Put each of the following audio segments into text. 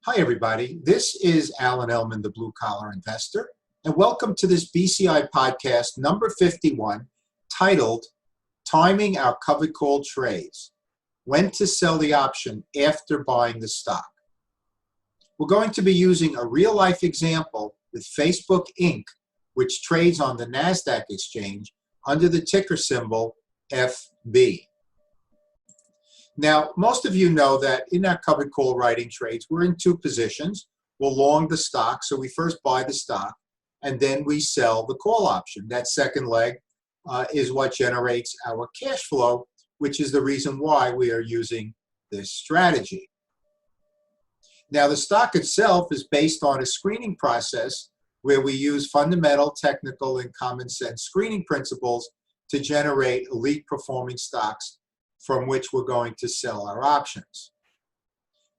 Hi, everybody. This is Alan Ellman, the Blue Collar Investor, and welcome to this BCI podcast number 51, titled Timing Our Covered Call Trades, When to Sell the Option After Buying the Stock. We're going to be using a real-life example with Facebook Inc., which trades on the NASDAQ exchange under the ticker symbol FB. Now, most of you know that in our covered call writing trades, we're in two positions. We'll long the stock, so we first buy the stock, and then we sell the call option. That second leg is what generates our cash flow, which is the reason why we are using this strategy. Now, the stock itself is based on a screening process where we use fundamental, technical, and common sense screening principles to generate elite performing stocks from which we're going to sell our options.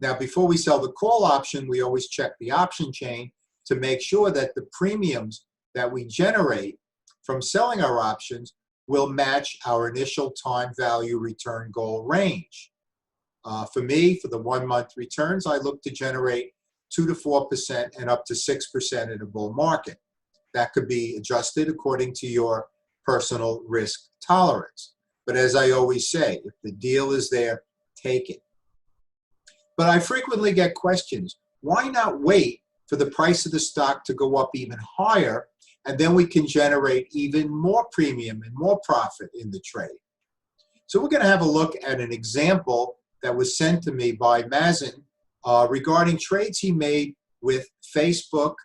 Now, before we sell the call option, we always check the option chain to make sure that the premiums that we generate from selling our options will match our initial time value return goal range. For me, for the 1 month returns, I look to generate 2 to 4% and up to 6% in a bull market. That could be adjusted according to your personal risk tolerance. But as I always say, if the deal is there, take it. But I frequently get questions, why not wait for the price of the stock to go up even higher, and then we can generate even more premium and more profit in the trade? So we're going to have a look at an example that was sent to me by Mazen regarding trades he made with Facebook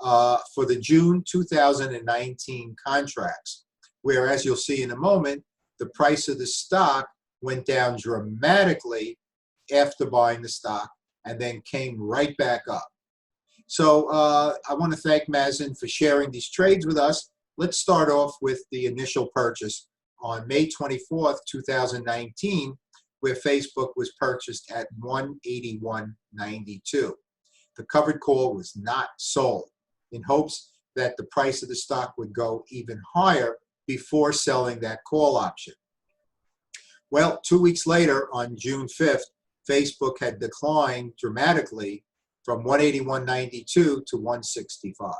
for the June 2019 contracts, where, as you'll see in a moment, the price of the stock went down dramatically after buying the stock and then came right back up. So I want to thank Mazen for sharing these trades with us. Let's start off with the initial purchase on May 24th, 2019, where Facebook was purchased at $181.92. The covered call was not sold in hopes that the price of the stock would go even higher before selling that call option. Well, 2 weeks later, on June 5th, Facebook had declined dramatically from $181.92 to $165.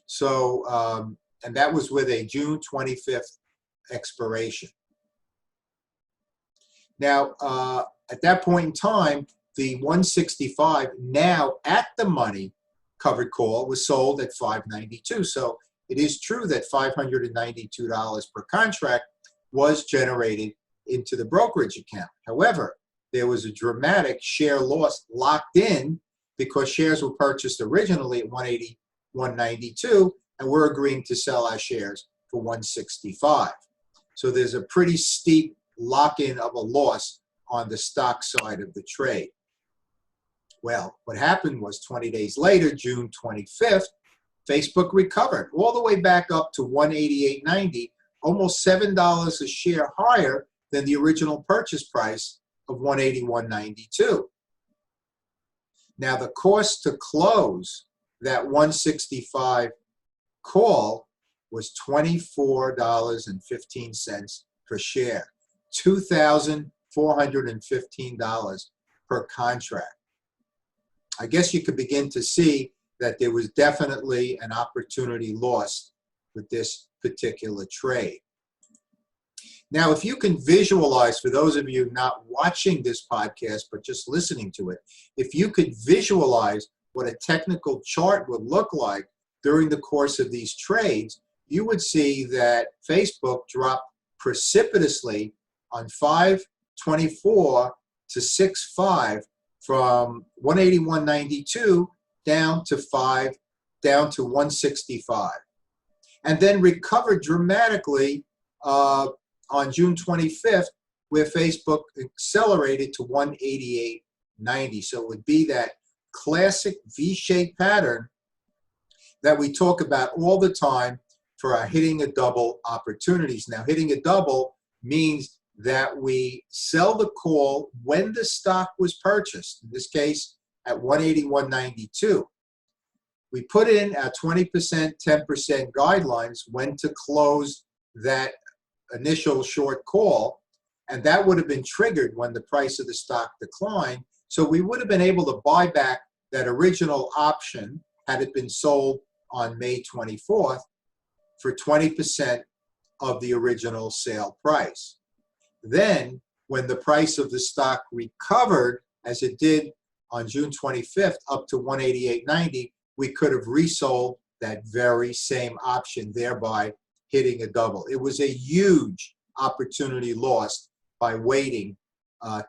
So, and that was with a June 25th expiration. Now, at that point in time, the 165, now at the money covered call, was sold at $592. So it is true that $592 per contract was generated into the brokerage account. However, there was a dramatic share loss locked in because shares were purchased originally at $181.92, and we're agreeing to sell our shares for $165. So there's a pretty steep lock-in of a loss on the stock side of the trade. Well, what happened was 20 days later, June 25th, Facebook recovered all the way back up to $188.90, almost $7 a share higher than the original purchase price of $181.92. Now, the cost to close that $165 call was $24.15 per share, $2,415 per contract. I guess you could begin to see that there was definitely an opportunity lost with this particular trade. Now, if you can visualize, for those of you not watching this podcast but just listening to it, if you could visualize what a technical chart would look like during the course of these trades, you would see that Facebook dropped precipitously on 5/24 to 6/5 from $181.92 down to 165, and then recovered dramatically on June 25th, where Facebook accelerated to $188.90. So it would be that classic V-shaped pattern that we talk about all the time for our hitting a double opportunities. Now, hitting a double means that we sell the call when the stock was purchased, in this case at $181.92. We put in our 20%, 10% guidelines when to close that initial short call, and that would have been triggered when the price of the stock declined. So we would have been able to buy back that original option had it been sold on May 24th for 20% of the original sale price. Then, when the price of the stock recovered, as it did on June 25th, up to 188.90, we could have resold that very same option, thereby hitting a double. It was a huge opportunity lost by waiting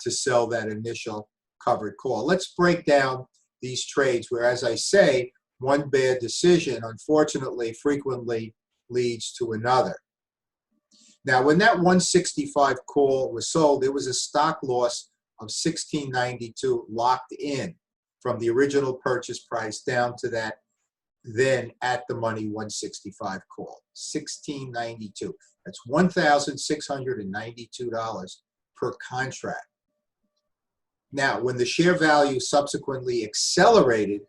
to sell that initial covered call. Let's break down these trades where, as I say, one bad decision, unfortunately, frequently leads to another. Now, when that 165 call was sold, there was a stock loss of $16.92 locked in from the original purchase price down to that then at the money 165 call. $16.92. That's $1,692 per contract. Now, when the share value subsequently accelerated,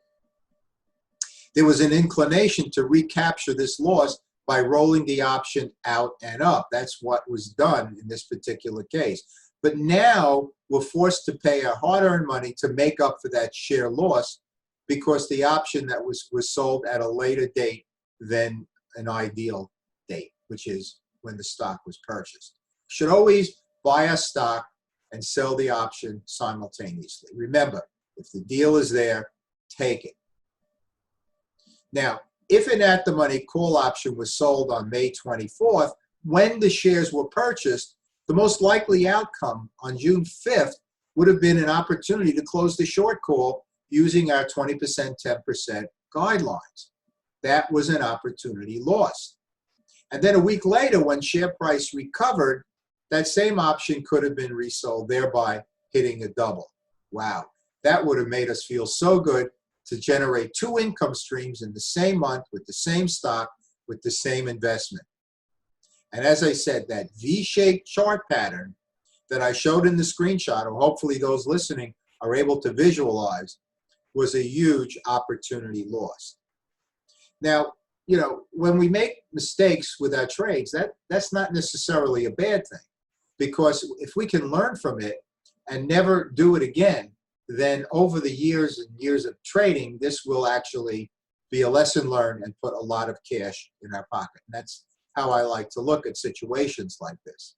there was an inclination to recapture this loss by rolling the option out and up. That's what was done in this particular case. But now we're forced to pay our hard-earned money to make up for that share loss because the option that was sold at a later date than an ideal date, which is when the stock was purchased. Should always buy a stock and sell the option simultaneously. Remember, if the deal is there, take it. Now, if an at-the-money call option was sold on May 24th, when the shares were purchased, the most likely outcome on June 5th would have been an opportunity to close the short call using our 20%, 10% guidelines. That was an opportunity lost. And then a week later, when share price recovered, that same option could have been resold, thereby hitting a double. Wow, that would have made us feel so good to generate two income streams in the same month with the same stock, with the same investment. And as I said, that V-shaped chart pattern that I showed in the screenshot, or hopefully those listening are able to visualize, was a huge opportunity lost. Now, you know, when we make mistakes with our trades, that's not necessarily a bad thing, because if we can learn from it and never do it again, then over the years and years of trading, this will actually be a lesson learned and put a lot of cash in our pocket. And that's how I like to look at situations like this.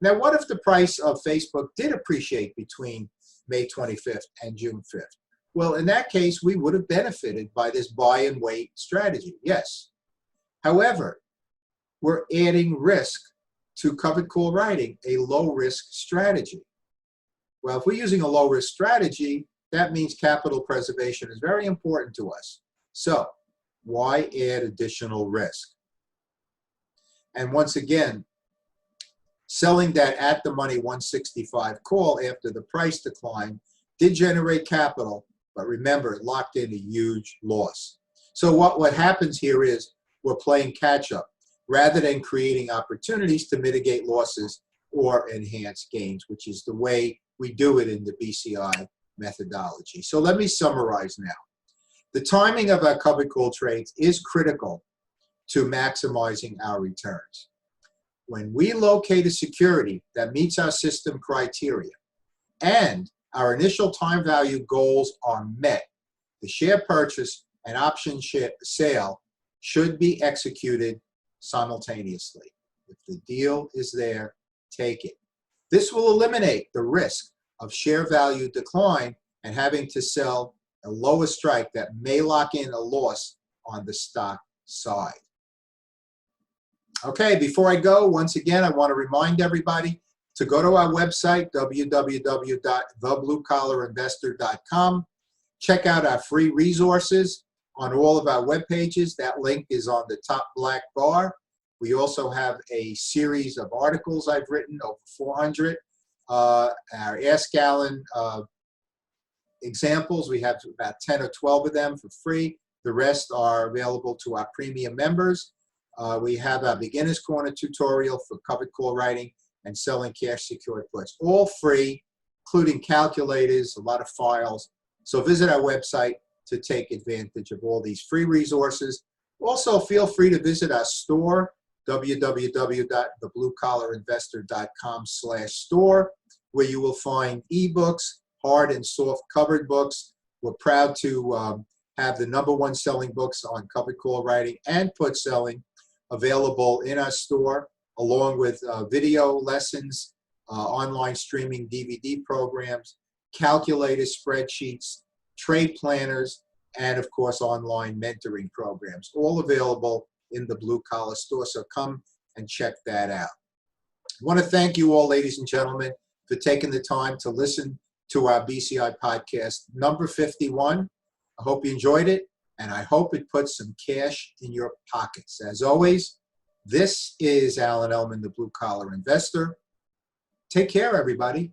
Now, what if the price of Facebook did appreciate between May 25th and June 5th? Well, in that case, we would have benefited by this buy and wait strategy, yes. However, we're adding risk to covered call writing, a low-risk strategy. Well, if we're using a low-risk strategy, that means capital preservation is very important to us. So why add additional risk? And once again, selling that at-the-money 165 call after the price decline did generate capital, but remember, it locked in a huge loss. So what happens here is we're playing catch-up rather than creating opportunities to mitigate losses or enhance gains, which is the way we do it in the BCI methodology. So let me summarize now. The timing of our covered call trades is critical to maximizing our returns. When we locate a security that meets our system criteria and our initial time value goals are met, the share purchase and option sale should be executed simultaneously. If the deal is there, take it. This will eliminate the risk of share value decline and having to sell a lower strike that may lock in a loss on the stock side. Okay, before I go, once again, I want to remind everybody to go to our website, www.thebluecollarinvestor.com. Check out our free resources on all of our web pages. That link is on the top black bar. We also have a series of articles I've written, over 400. Our Ask Alan examples, we have about 10 or 12 of them for free. The rest are available to our premium members. We have our Beginner's Corner tutorial for covered call writing and selling cash secured puts. All free, including calculators, a lot of files. So visit our website to take advantage of all these free resources. Also, feel free to visit our store, www.thebluecollarinvestor.com/store, where you will find ebooks, hard and soft covered books, We're proud to have the #1 selling books on covered call writing and put selling available in our store, along with video lessons, online streaming DVD programs, calculators, spreadsheets, trade planners, and of course online mentoring programs, all available in the Blue Collar Store. So come and check that out. I want to thank you all, ladies and gentlemen, for taking the time to listen to our BCI podcast number 51. I hope you enjoyed it, and I hope it puts some cash in your pockets. As always, this is Alan Ellman, the Blue Collar Investor. Take care, everybody.